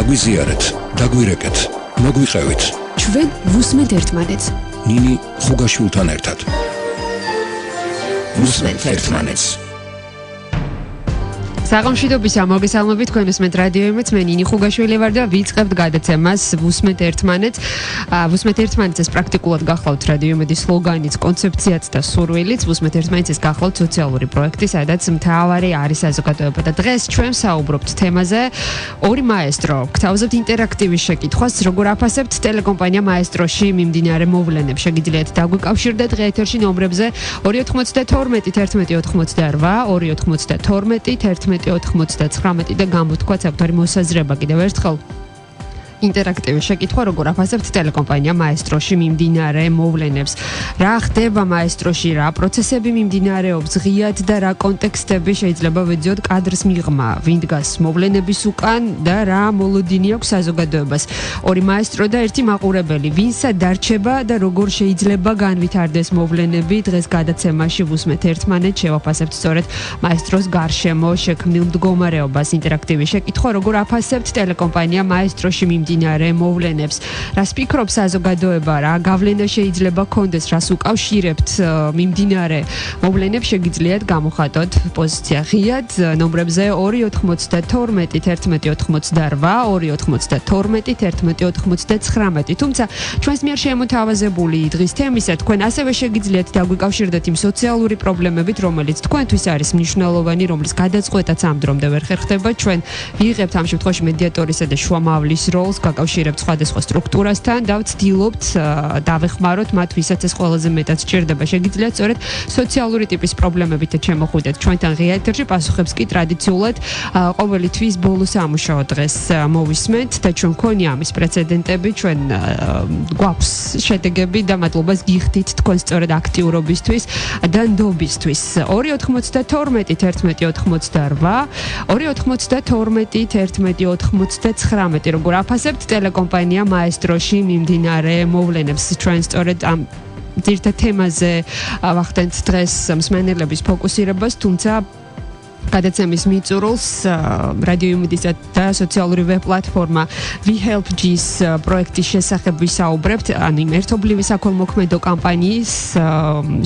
დაგვიზიარეთ, დაგვირეკეთ, მოგვიყევით. ჩვენ ვუსმენთ ერთმანეთს. ნინი ხუგაშვილთან ერთად. ვუსმენთ ერთმანეთს. საღამოშიდობის მოგესალმებით თქვენ უსმენთ რადიო იმედს, მე ნინი ხუგაშვილი ვარ და ვიწყებთ გადაცემას ვუსმენთ ერთმანეთს. ვუსმენთ ერთმანეთს პრაქტიკულად გახლავთ რადიო იმედის სლოგანიც, კონცეფციაც და სურვილიც. ვუსმენთ ერთმანეთს გახლავთ სოციალური პროექტი, სადაც მთავარი არის საზოგადოება და დღეს ჩვენ საუბრობთ თემაზე ორი მაესტრო. გთავაზობთ ინტერაქტივის შეკითხვას, როგორ აფასებთ ტელეკომპანია მაესტროში მიმდინარე მოვლენებს. შეგიძლიათ დაგვიკავშირდეთ ეთერში ნომრებზე 292 11 88 292 და გამოთქვათ საკუთარი მოსაზრება. კიდევ ერთხელ ინტერაქტიული შეკითხვა, როგორ აფასებთ ტელეკომპანია მაესტროში მიმდინარე მოვლენებს. რა ხდება მაესტროში, რა პროცესები მიმდინარეობს ღიად და რა კონტექსტები შეიძლება ვეძიოთ კადრს მიღმა, ვინ დგას მოვლენების უკან და რა მოლოდინი აქვს საზოგადოებას. ორი მაესტრო და ერთი მაყურებელი, ვინსა დარჩება და როგორ შეიძლება განვითარდეს მოვლენები. დღეს გადაცემაში ვუსმენთ ერთმანეთს, შევაფასებთ სწორედ მაესტროს გარშემო შექმნილ მდგომარეობას. ინტერაქტიული შეკითხვა, როგორ აფასებთ ტელეკომპანია მაესტროში მიმდინარე მოვლენებს. რას ფიქრობს საზოგადოება, რა გავლენა შეიძლება კონდეს, რას უკავშირებთ მიმდინარე მოვლენებს. შეგიძლიათ გამოხატოთ პოზიცია ღიად ნომრებზე 292 11 292 11 თუმცა ჩვენს მიერ შემოთავაზებული დღის თემისა თქვენ ასევე შეგიძლიათ დაგვიკავშირდეთ იმ სოციალური პრობლემებით, რომელიც თქვენთვის არის მნიშვნელოვანი, რომლის გადაწყვეტაც ამ დრომდე ვერ ხერხდება. ჩვენ ვიღებთ ამ შემთხვევაში მედიატორისა და შუამავლის როლს, გაკავშირებთ სხვადასხვა სტრუქტურასთან და ვცდილობთ დავეხმაროთ მათ, ვისაც ეს ყველაზე მეტად სჭირდება. შეგიძლიათ სწორედ სოციალური ტიპის პრობლემებით შემოხვიდეთ ჩვენთან ღია ეთერში. პასუხებს კი ტრადიციულად ყოველი თვის ბოლო სამუშაო დღეს მოვისმენთ და ჩვენ გქონია ამის პრეცედენტები, ჩვენ გვაქვს შედეგები და მადლობას გიხდით თქვენ სწორედ აქტიურობისთვის და ნდობისთვის. 292 11 292 როგორ აფასებთ ტელეკომპანია მაესტროში მიმდინარე მოვლენებს. ჩვენ სწორედ ამ ძირითად თემაზე ვახდენთ დღეს მსმენელების ფოკუსირებას, თუმცა გადაცემის მიწურულს რადიო იმედისა და სოციალური ვებ პლატფორმა WeHelpG-ის პროექტის შესახებ ვისაუბრებთ, ანუ იმ ერთობლივი საქველმოქმედო კამპანიის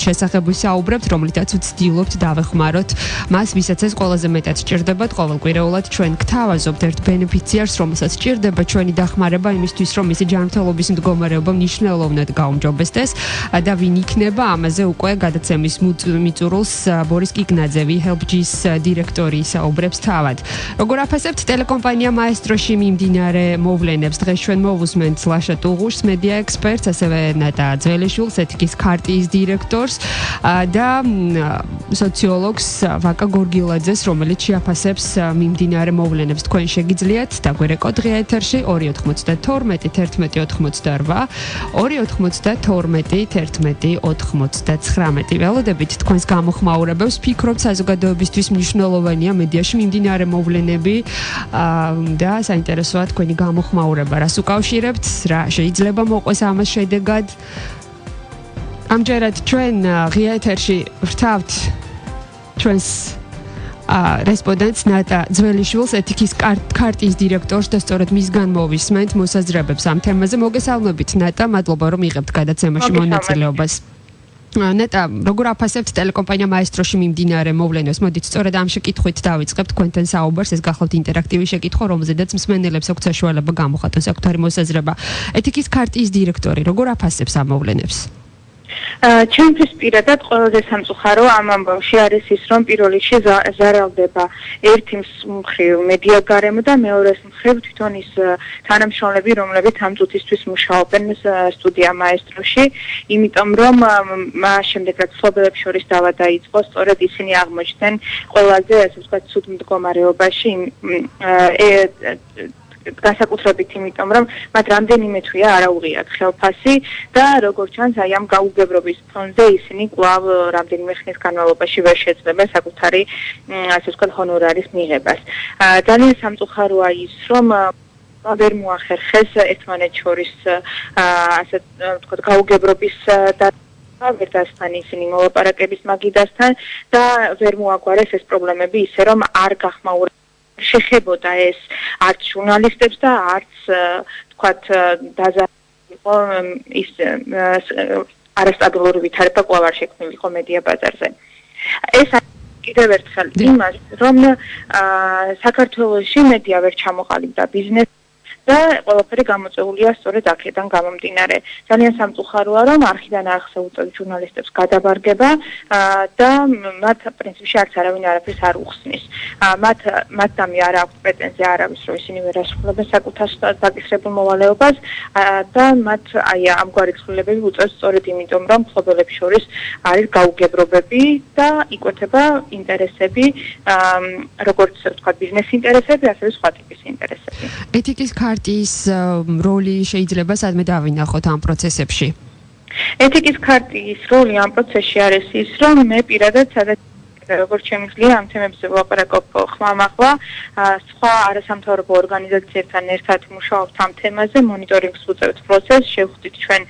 შესახებ ვისაუბრებთ, რომლითაც ვცდილობთ დავეხმაროთ მას, ვისაც ეს ყველაზე მეტად სჭირდებათ. ყოველკვირეულად ჩვენ გთავაზობთ ერთ ბენეფიციარს, რომელსაც სჭირდება ჩვენი დახმარება იმისთვის, რომ მისი ჯანმრთელობის მდგომარეობა მნიშვნელოვნად გაუმჯობესდეს და ვინ იქნება, ამაზე უკვე გადაცემის მიწურულს ბორის კიკნაძე, WeHelpG-ის დირექტორი საუბრებს თავად. როგორ აფასებთ ტელეკომპანია მაესტროში მიმდინარე მოვლენებს. დღეს ჩვენ მოვუსმენთ ლაშა ტუღუშს, მედია ექსპერტს, ასევე ნატა ძველიშვილს, ეთიკის ქარტიის დირექტორს და სოციოლოგს ვაკა გორგილაძეს, რომელიც შეაფასებს მიმდინარე მოვლენებს. თქვენ შეგიძლიათ დაგვერეკოთ ღია ეთერში 292 11 292 11 ველოდებით თქვენს გამოხმაურებებს. ფიქრობთ საზოგადოებისთვის მნიშვნელოვანია მედიაში მიმდინარე მოვლენები და საინტერესოა თქვენი გამოხმაურება. რას უკავშირებთ, რა შეიძლება მოყვეს ამას შედეგად. ამჯერად ჩვენ ღია ეთერში ვრთავთ ჩვენს რესპონდენტს ნატა ძველიშვილს, ეთიკის ქარტიის დირექტორს და სწორედ მისგან მოვისმენთ მოსაზრებებს ამ თემაზე. მოგესალმებით ნატა, მადლობა რომ იღებთ გადაცემაში მონაწილეობას. ნეტა, როგორ აფასებთ ტელეკომპანია მაესტროში მიმდინარე მოვლენებს? მოდით სწორედ ამ შეკითხვით დავიწყებთ თქვენთან საუბარს. ეს გახლავთ ინტერაქტიული შეკითხვა, რომელზედაც მსმენელებს აქვთ საშუალება გამოხატონ საკუთარი მოსაზრება. ეთიკის ქარტიის დირექტორი, როგორ აფასებს ამ მოვლენებს? ჩემთვის პირადად ყველაზე სამწუხარო ამ ამბავში არის ის, რომ პირველ რიგში ზარალდება ერთი მხრივ მედია გარემო და მეორე მხრივ თვითონ ის თანამშრომლები, რომლებიც ამ წუთისთვის მუშაობენ სტუდია მაესტროში, იმიტომ რომ შემდეგ რაც მფლობელებს შორის დავა დაიწყო, სწორედ ისინი აღმოჩნდნენ ყველაზე, ასე ვთქვათ, ცუდ მდგომარეობაში განსაკუთრებით იმიტომ, რომ მათ რამდენიმე თვეა არ აუღიათ ხელფასი და როგორც ჩანს, აი ამ გაუგებრობის ფონზე ისინი კვლავ რამდენიმე ხნის განმავლობაში ვერ შეძლებენ საკუთარი, ასე ვთქვათ, ჰონორარის მიღებას. ძალიან სამწუხაროა ის, რომ ვერ მოახერხეს ერთმანეთს შორის ასე ვთქვათ, გაუგებრობის და ვერ დასთან ისინი მოლაპარაკების მაგიდასთან და ვერ მოაგვარეს ეს პრობლემები ისე, რომ არ გახმაურებდნენ შეხებოდა ეს არც ჟურნალისტებს და არც თქვათ დაზარალიყო ის არასტაბილური ვითარება კვლავ არ შექმნილიყო მედია ბაზარზე. ეს კიდევ ერთხელ იმას, რომ საქართველოში მედია ვერ ჩამოყალიბდა ბიზნესს და ყველაფერი გამოწეულია სწორედ აქედან გამომდინარე. ძალიან სამწუხაროა, რომ არხიდან არხზე უწევთ ჟურნალისტებს გადაბარგება და მათ პრინციპში არც არავინ არაფერს არ უხსნის. მათთამი არ აქვს პრეტენზია არავის, რომ ისინი ვერ ასრულებენ საკუთარ დაკისრებულ მოვალეობას და მათ აი ამგვარი ცვლილებები უწევთ სწორედ იმიტომ, რომ მფლობელებს შორის არის გაუგებრობები და იკვეთება ინტერესები, როგორც ვთქვათ, ბიზნეს ინტერესები, ასევე სხვა ტიპის ინტერესები. ეთიკის ქარტიის როლი შეიძლება სადმე დავინახოთ ამ პროცესებში? ეთიკის ქარტიის როლი ამ პროცესში არის ის, რომ მე პირადად სადაც როგორც შემიძლია ამ თემებზე ვლაპარაკობ ხმამაღლა, სხვა არასამთავრობო ორგანიზაციებთან ერთად მუშაობთ ამ თემაზე, მონიტორინგს ვუწევთ პროცესს, შევხვდით ჩვენ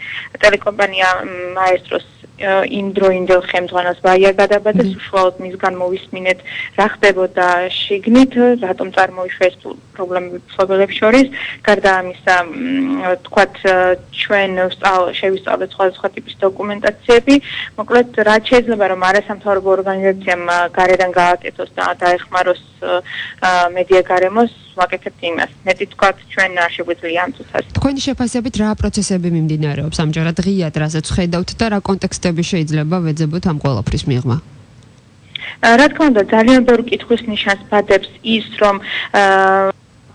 ტელეკომპანია მაესტროს იმდროინდელ ხელმძღვანელს ბაია გადაბადეს, უშუალოდ მისგან მოვისმინეთ რა ხდებოდა შიგნით, რატომ წარმოიშვა ეს პრობლემები მფლობელებს შორის. გარდა ამისა, თქვათ, ჩვენ შევისწავლეთ სხვადასხვა ტიპის დოკუმენტაციები. მოკლედ, რაც შეიძლება რომ არასამთავრობო ორგანიზაციამ გარედან გააკეთოს და დაეხმაროს მედია გარემოს, ვაკეთებთ იმას. მეტი თქვათ, ჩვენ არ შეგვიძლია ამ წუთას. თქვენი შეფასებით რა პროცესები მიმდინარეობს ამჯერად ღიად, რასაც ხედავთ და რა კონტექსტები შეიძლება ვეძებოთ ამ ყველაფრის მიღმა? რა თქმა უნდა, ძალიან ბევრი კითხვის ნიშანს ბადებს ის, რომ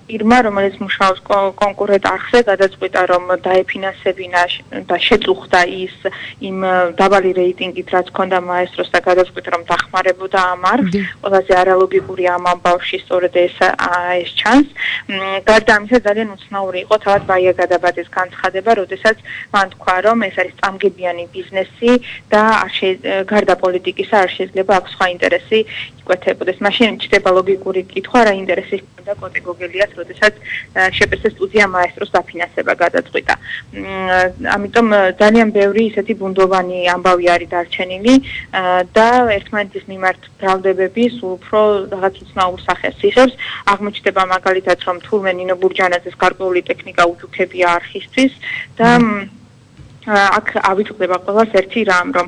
ფირმა, რომელიც მუშაობს კონკურენტ არხზე, გადაწყვიტა, რომ დაეფინანსებინა და შეწუხდა ის იმ დაბალი რეიტინგით, რაც ჰქონდა მაესტროს და გადაწყვიტა, რომ დახმარებოდა ამ არხს. ყველაზე არალოგიკური ამ ამბავში სწორედ ეს ჩანს. გარდა ამისა, ძალიან უცნაური იყო თავად ბაია გადაბადის განცხადება, როდესაც მან თქვა, რომ ეს არის წამგებიანი ბიზნესი და გარდა პოლიტიკისა არ შეიძლება აქ სხვა ინტერესი იკვეთებოდეს. მაშინ ჩდება ლოგიკური კითხვა, რა ინტერესი ჰქონდა კოტე გოგელიას, როდესაც შპს სტუდია მაესტროს დაფინანსება გადაწყვიტა. ამიტომ ძალიან ბევრი ისეთი ბუნდოვანი ამბავი არის დარჩენილი და ერთმანეთის მიმართ ბრალდებები სულ უფრო რაღაც უცნაურ სახეს იღებს. აღმოჩნდება მაგალითად, რომ თურმე ნინო ბურჯანაძეს გარკვეული ტექნიკა უჩუქებია არხისთვის და აქ ავიწყდება ყველას ერთი რამ, რომ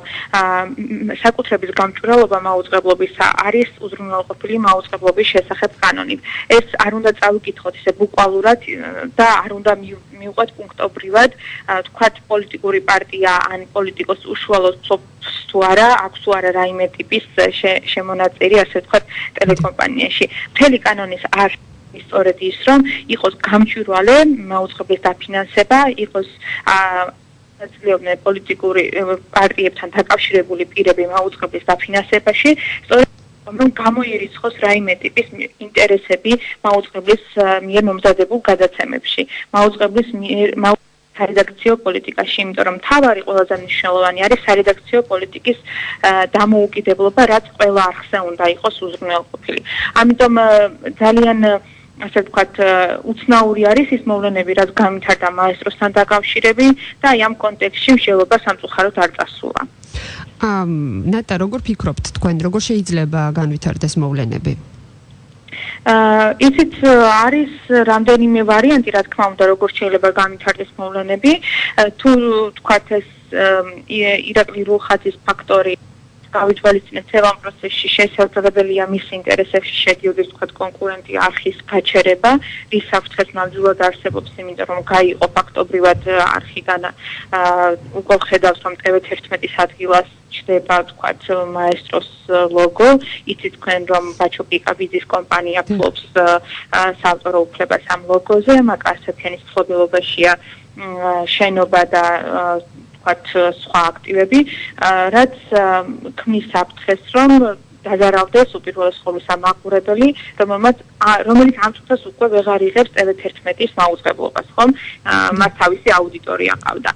საკუთრების გამჭვირვალობა მაუწყებლობისა არის უზრუნველყოფილი მაუწყებლობის შესახებ კანონით. ეს არ უნდა წავიკითხოთ ისე ბუკვალურად და არ უნდა მივყვეთ პუნქტობრივად, თქვათ პოლიტიკური პარტია ან პოლიტიკოს უშუალოდ თუ არა, აქვს თუ არა რაიმე ტიპის შემონაწერი, ასე ვთქვათ, ტელეკომპანიაში. მთელი კანონის არ სწორედ ის, რომ იყოს გამჭვირვალე მაუწყებლის დაფინანსება, იყოს აცლიობდნენ პოლიტიკური პარტიებთან დაკავშირებული პირები მაუწყებლის დაფინანსებაში, სწორედ რომ გამოირიცხოს რაიმე ტიპის ინტერესები მაუწყებლის მიერ მომზადებულ გადაცემებში. მაუწყებლის სარედაქციო პოლიტიკაში, იმიტომ რომ მთავარი ყველაზე მნიშვნელოვანი არის სარედაქციო პოლიტიკის დამოუკიდებლობა, რაც ყველა არხზე უნდა იყოს უზრუნველყოფილი. ამიტომ ძალიან ასე ვთქვათ, უცნაური არის ის მოვლენები, რაც განვითარდა მაესტროსთან დაკავშირებით და აი ამ კონტექსტში მსჯელობა სამწუხაროდ არ წასულა. ნატა, როგორ ფიქრობთ თქვენ, როგორ შეიძლება განვითარდეს მოვლენები? იცით, არის რამდენიმე ვარიანტი, რა თქმა უნდა, როგორ შეიძლება განვითარდეს მოვლენები. თუ თქვათ ეს ირაკლი რუხაძის ფაქტორი გავიჩვალისწინეთ ცელამ პროცესში, შესაძლებელია მის ინტერესებში შედიოდეს თქვათ კონკურენტი არხის გაჩერება, რის საფრთხეს ნამდვილად არსებობს, იმიტომ რომ გაიყო ფაქტობრივად არხიდან უკვე ხედავს, რომ TV11 ადგილას ჩდება თქვათ მაესტროს ლოგო, იცით თქვენ რომ ბაჩო პიკაბიძის კომპანია ფლობს საავტორო უფლებას ამ ლოგოზე, მაკარსათენის მფლობელობაშია შენობა და სხვა აქტივები, რაც ქმნის საფრთხეს, რომ დაზარავდეს უპირველეს ყოვლისა მაყურებელი, რომელიც ამ წუთას უკვე ვეღარ იღებს TV11-ის მაუწყებლობას, ხომ? მას თავისი აუდიტორია ყავდა.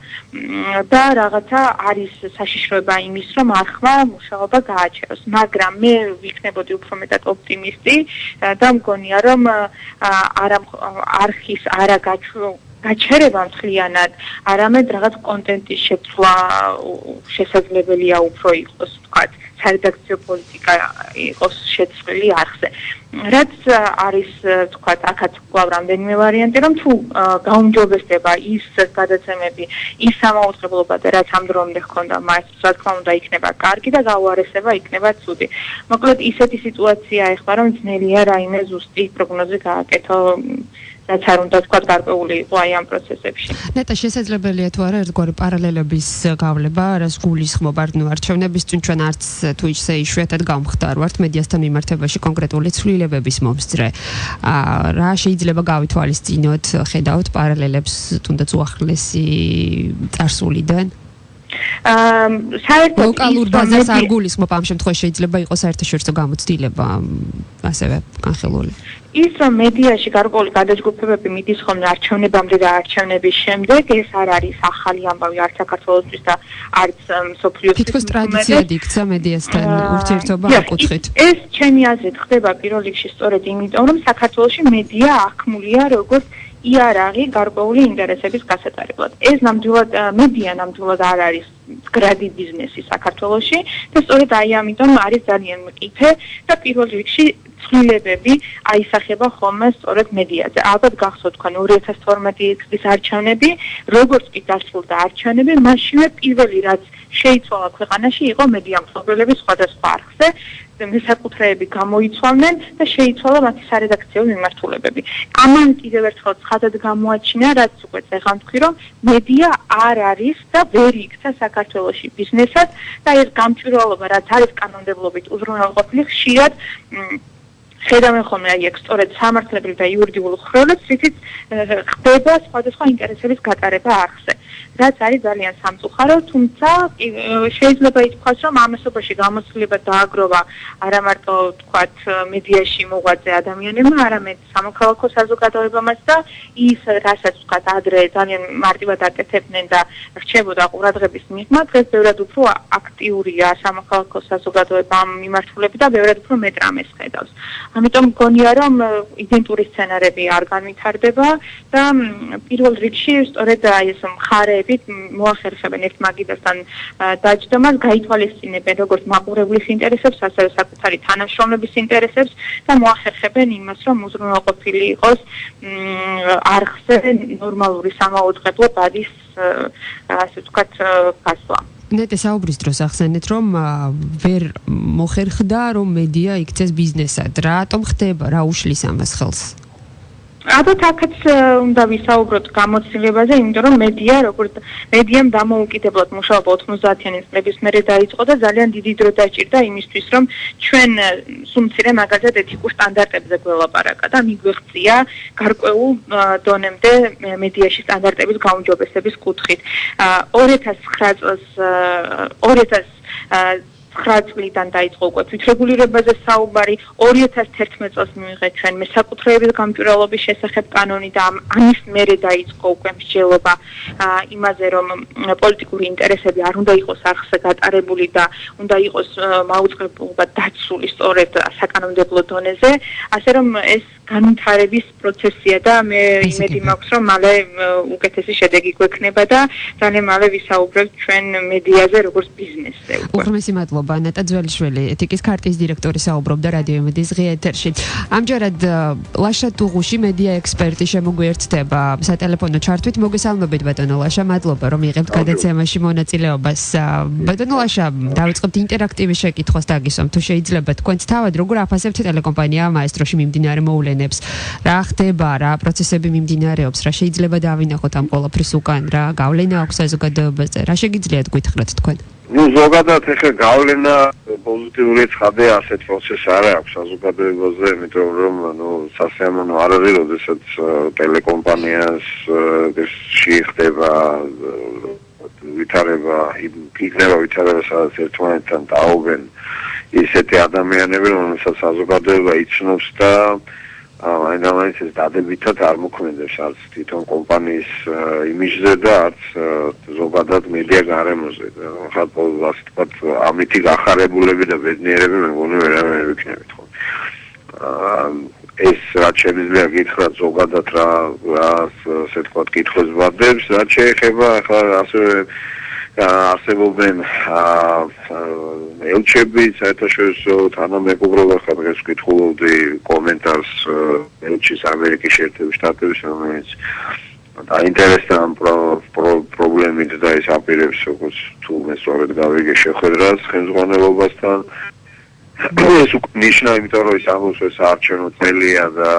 და რაღაცა არის საშიშროება იმის, რომ არხმა მუშაობა გააჩეროს, მაგრამ მე ვიქნებოდი უფრო მეტად ოპტიმისტი და მგონია, რომ არხის გაჩერება მთლიანად, არამედ რაღაც კონტენტის შეცვლა შესაძლებელია უფრო იყოს, ვთქვათ, სარედაქციო პოლიტიკა იყოს შეცვლილი არხზე. რაც არის თქვათ აქაც კვლავ რამდენიმე ვარიანტი, რომ თუ გაუმჯობესდება ის გადაცემები, ის სამაუწყებლობა და რაც ამ დრომდე ჰქონდა მაესტროს, რა თქმა უნდა იქნება კარგი და გაუარესება იქნება ცუდი. მოკლედ ისეთი სიტუაცია ეხლა რომ ძნელია რაიმე ზუსტი პროგნოზი გააკეთო, რაც არ უნდა თქვათ გარკვეული იყო აი ამ პროცესებში. ნეტა შესაძლებელია თუ არა ერთგვარი პარალელების გავლება, რაც გულისხმობ არჩევნების წინ ჩვენ არც თუ ისე იშვიათად გამხდარ ვართ მედიასთან მიმართებაში კონკრეტული ცვლილებების მომსწრე. რა შეიძლება გავითვალისწინოთ, ხედავთ პარალელებს თუნდაც უახლესი წარსულიდან? საერთოდ ლოკალურ ბაზას არ გულისხმობ ამ შემთხვევაში შეიძლება იყოს საერთაშორისო გამოცდილება ასევე განხილული. ის რომ მედიაში გარკვეული გადაჯგუფებები მიდის ხოლმე არჩევნებამდე და არჩევნების შემდეგ, ეს არ არის ახალი ამბავი არც საქართველოსთვის და არც მსოფლიოსთვის. თითქოს ტრადიციად იქცა მედიასთან ურთიერთობა ამ კუთხით. ეს ჩემი აზრით ხდება პირველ რიგში სწორედ იმიტომ, რომ საქართველოში მედია აღქმულია როგორც იარაღი გარკვეული ინტერესების გასატარებლად. ეს ნამდვილად მედია ნამდვილად არ არის გრადი ბიზნესი საქართველოში და სწორედ აი ამიტომ არის ძალიან მყიფე და პირველ რიგში ცვლილებები აისახება ხოლმე სწორედ მედიაზე. ალბათ გახსოვთ თქვენ 2012 წლის არჩევნები, როგორც კი დასრულდა არჩევნები, მაშინვე პირველი რაც შეიცვალა ქვეყანაში იყო მედია მფლობელების სხვადასხვა არხზე. მესაკუთრეები გამოიცვალნენ და შეიცვალა მათი სარედაქციო მიმართულებები. ამან კიდევ ერთხელ ცხადად გამოაჩინა, რაც უკვე წეღან თქვი, რომ მედია არ არის და ვერ იქცა საქართველოში ბიზნესად და ეს გამჭვირვალობა, რაც არის კანონმდებლობით უზრუნველყოფილი, ხშირად ხედავენ ხოლმე აი ეგ სწორედ სამართლებრივ და იურიდიულ ხრევლებს, რითიც ხდება სხვადასხვა ინტერესების გატარება არხზე. რაც არის ძალიან სამწუხარო, თუმცა შეიძლება ითქვას, რომ ამასობაში გამოცდილება დააგროვა არა მარტო თქვათ მედიაში მოღვაწე ადამიანებმა, არამედ სამოქალაქო საზოგადოებამაც და ის რასაც თქვათ ადრე ძალიან მარტივად აკეთებდნენ და რჩებოდა ყურადღების მიღმა, დღეს ბევრად უფრო აქტიურია სამოქალაქო საზოგადოება ამ მიმართულებით და ბევრად უფრო მეტ რამეს ხედავს. ამიტომ მგონია, რომ იდენტური სცენარები არ განვითარდება და პირველ რიგში სწორედ აი ეს მხარეები მოახერხებენ ერთ მაგიდასთან დაჯდომას, გაითვალისწინებენ როგორც მაყურებლის ინტერესებს, ასევე საკუთარი თანამშრომლების ინტერესებს და მოახერხებენ იმას, რომ უზრუნველყოფილი იყოს არხზე ნორმალური სამაუწყებლო ბადის ასე ვთქვათ გასვლა. ნეტე საუბრის დროს ახსენეთ, რომ ვერ მოხერხდა, რომ მედია იქცეს ბიზნესად. რატომ ხდება, რა უშლის ამას ხელს? ალბათ აქაც უნდა ვისაუბროთ გამოცდილებაზე, იმიტომ რომ მედიამ დამოუკიდებლად მუშაობა 90-იანი წლების მერე დაიწყო და ძალიან დიდი დრო დაჭირდა იმისთვის, რომ ჩვენ სულ მცირე მაგალითად ეთიკურ სტანდარტებზე გველაპარაკა და მიგვეღწია გარკვეულ დონემდე მედიაში სტანდარტების გაუმჯობესების კუთხით. 2009 წლიდან დაიწყო უკვე თვითრეგულირებაზე საუბარი, 2011 წელს მივიღეთ ჩვენ მესაკუთრეების გამჭვირვალობის შესახებ კანონი და ამის მერე დაიწყო უკვე მსჯელობა იმაზე, რომ პოლიტიკური ინტერესები არ უნდა იყოს არხზე გატარებული და უნდა იყოს მაუწყებლობა დაცული სწორედ საკანონმდებლო დონეზე, ასე რომ ეს განვითარების პროცესია და მე იმედი მაქვს, რომ მალე უკეთესი შედეგი გვექნება და ძალიან მალე ვისაუბრებთ ჩვენ მედიაზე როგორც ბიზნესზე. უღრმესი მადლობა, ნეტა ძველიშვილი, ეთიკის ქარტიის დირექტორი საუბრობდა რადიო იმედის ღია ეთერში. ამჯერად ლაშა ტუღუში მედია ექსპერტი შემოგვიერთდება სატელეფონო ჩართვით. მოგესალმებით ბატონო ლაშა, მადლობა რომ იღებთ გადაცემაში მონაწილეობას. ბატონო ლაშა, დავიწყებთ ინტერაქტივი შეკითხვას დაგისვამ, თუ შეიძლება თქვენც თავად როგორ აფასებთ ტელეკომპანია მაესტროში მიმდინარე მოვლენებს? რა ხდება, რა პროცესები მიმდინარეობს, რა შეიძლება დავინახოთ ამ ყველაფრის უკან, რა გავლენა აქვს საზოგადოებაზე, რა შეგიძლიათ გითხრათ თქვენ? ზოგადად ეხლა გავლენა პოზიტიური ცხადია, ასეთ პროცესი არ აქვს საზოგადოებაზე, იმიტომ რომ სასიამოვნო არ არის, როდესაც ტელეკომპანიას ხდება ვითარება, იქნება ვითარება, სადაც ერთმანეთთან დაობენ ისეთი ადამიანები, რომელსაც საზოგადოება იცნობს და აინდამაინც ეს დადებითად არ მოქმედებს არც თვითონ კომპანიის იმიჯზე და არც ზოგადად მედია გარემოზე. ხა ასე ვთქვათ, ამითი გახარებულები და ბედნიერები მე მგონი ვერავინ ვიქნებით ხო. ეს რაც შეიძლება გითხრათ ზოგადად რა ასე ვთქვათ კითხვებს ვადებს, რაც შეეხება ახლა ასე არსებობენ ელჩები საერთაშორისო თანამეგობრობა ხა დღეს ვკითხულობდი კომენტარს ელჩის ამერიკის შეერთებული შტატების რომელიც დაინტერესდა ამ პრობლემით და ის აპირებს როგორც თუ მე სწორედ გავიგე შეხვედრას ხელმძღვანელობასთან ეს ნიშნა იმიტომ რომ ის ამბობს ეს საარჩევნო წელია და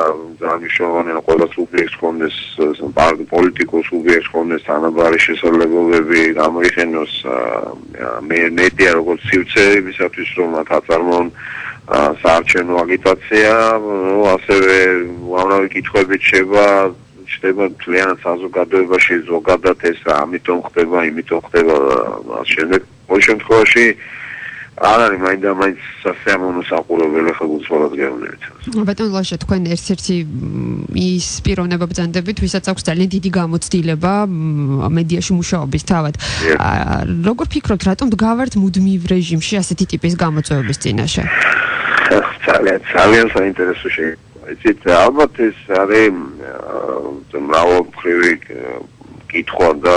მნიშვნელოვანია ყველა სუბიექტს ჰქონდეს პოლიტიკურ სუბიექტს ჰქონდეს თანაბარი შესაძლებლობები გამოიყენოს მედია როგორც სივრცე იმისათვის რომ მათ აწარმოონ საარჩევნო აგიტაცია ასევე უამრავი კითხვებით ჩდება მთლიანად საზოგადოებაში ზოგადად ეს ამიტომ ხდება იმითომ ხდება შემდეგ ყოველ შემთხვევაში არ არის მაინდა-მაინც სასიამოვნო საყურებელი ხელმძღვანელად გეუბნებით. ბატონ ლაშა თქვენ ერთ-ერთი ის პიროვნება ბრძანდებით, ვისაც აქვს ძალიან დიდი გამოცდილება მედიაში მუშაობის თავად. როგორ ფიქრობთ, რატომ დგავართ მუდმივ რეჟიმში ასეთი ტიპის გამოწვევების წინაშე? ძალიან საინტერესო შეიქმნა. იცით, ალბათ ეს არის მრავალმხრივი კითხვა და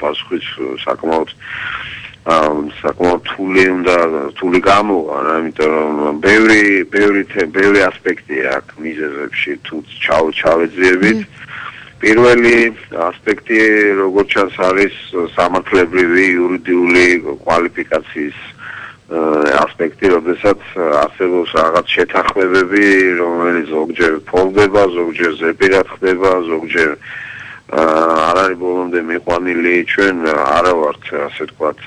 პასუხის საკმაოდ თული გამოვა, იმიტომ რომ ბევრი ასპექტია აქვს მიზეზებში თუ ჩავეძიებით. პირველი ასპექტი როგორც ჩანს არის სამართლებრივი იურიდიული კვალიფიკაციის ასპექტი, როდესაც არსებობს რაღაც შეთანხმებები, რომელიც ზოგჯერ ფორმდება, ზოგჯერ ზეპირად ხდება, ზოგჯერ არ არის ბოლომდე მიყვანილი ჩვენ არა ვართ ასე ვთქვათ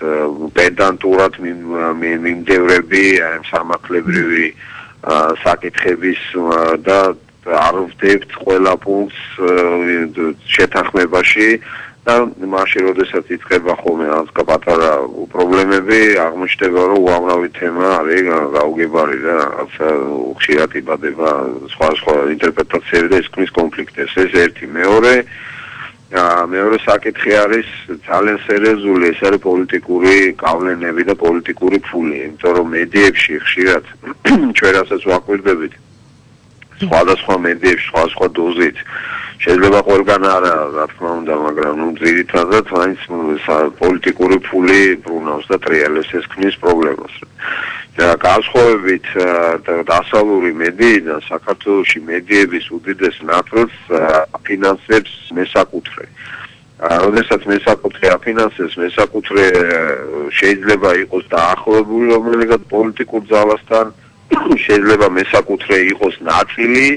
პედანტურად მიმდევრები ამ სამართლებრივი საკითხების და არ ვდებთ ყველა პუნქტს შეთანხმებაში და მაშინ როდესაც იწყება ხოლმე რაღაც პატარა პრობლემები აღმოჩნდება რომ უამრავი თემა არის გაუგებარი და რაღაცა ხშირად იბადება სხვა ინტერპრეტაციები და ეს ქმნის კონფლიქტებს ეს ერთი მეორე საკითხი არის ძალიან სერიოზული ეს არის პოლიტიკური გავლენები და პოლიტიკური ფული იმიტომ რომ მედიებში ხშირად ჩვენ რასაც ვაკვირდებით სხვადასხვა მედიებში სხვადასხვა დოზით შეიძლება ყველგან არა რა თქმა უნდა მაგრამ ნუ ძირითადად მაინც პოლიტიკური ფული ბრუნავს და ტრიალებს ეს ქმნის პრობლემას და განსხვავებით დასავლური მედიიდან საქართველოში მედიების უდიდეს ნაწილს აფინანსებს მესაკუთრე. როდესაც მესაკუთრე აფინანსებს, მესაკუთრე შეიძლება იყოს დაახლოებული რომელიღაც პოლიტიკურ ძალასთან, შეიძლება მესაკუთრე იყოს ნაწილი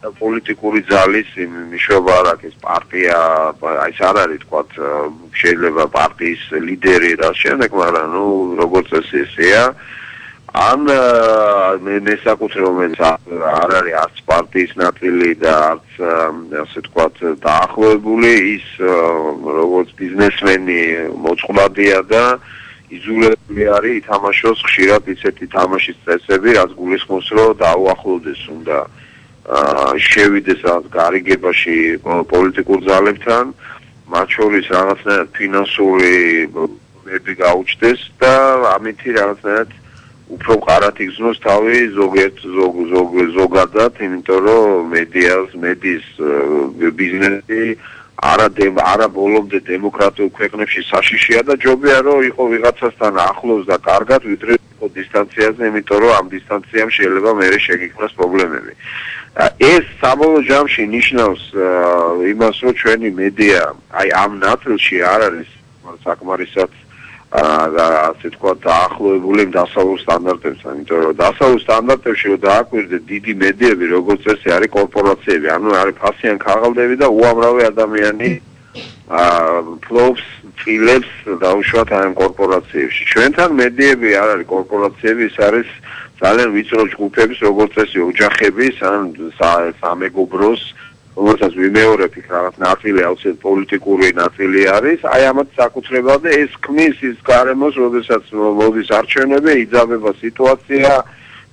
პოლიტიკური ძალის მიშობა არ აქვს პარტია, აი არ არის თქვათ შეიძლება პარტიის ლიდერი და შემდეგ, მაგრამ ნუ როგორც ესეა ან მესაკუთრე რომელიც არ არის არც პარტიის ნაწილი და არც ასე ვთქვათ დაახლოებული ის როგორც ბიზნესმენი მოწყვლადია და იზოლირებული არის ითამაშოს ხშირად ისეთი თამაშის წესები რაც გულისხმობს რომ დაუახლოვდეს უნდა შევიდეს რაღაც გარიგებაში პოლიტიკურ ძალებთან მათ შორის რაღაცნაირად ფინანსური მები გაუჩნდეს და ამითი რაღაცნაირად უფრო მყარად იგრძნოს თავი ზოგადად, იმიტომ რომ მედიის ბიზნესი არა ბოლომდე დემოკრატიულ ქვეყნებში საშიშია და ჯობია რომ იყო ვიღაცასთან ახლოს და კარგად ვიდრე იყო დისტანციაზე, იმიტომ რომ ამ დისტანციამ შეიძლება მერე შეგიქმნას პრობლემები. ეს საბოლოო ჯამში ნიშნავს იმას, რომ ჩვენი მედია აი ამ ნაწილში არ არის საკმარისად ასე თქვა დაახლოებული დასავლურ სტანდარტებთან, იმიტომ რომ დასავლურ სტანდარტებში რომ დააკვირდეთ დიდი მედიები, როგორც წესი არის კორპორაციები, ანუ არის ფასიან ქაღალდები და უამრავი ადამიანი ფლობს, წილებს დაუშვათ ამ კორპორაციებში. ჩვენთან მედიები არ არის კორპორაციები, ის არის ძალიან ვიწრო ჯგუფების, როგორც წესი ოჯახების, ან სამეგობროს რომელსაც ვიმეორებ იქ რაღაც ნაწილი აუცილებლად პოლიტიკური ნაწილი არის, აი ამათ საკუთრება და ეს ქმნის ის გარემოს, როდესაც მოდის არჩევნები, იძაბება სიტუაცია,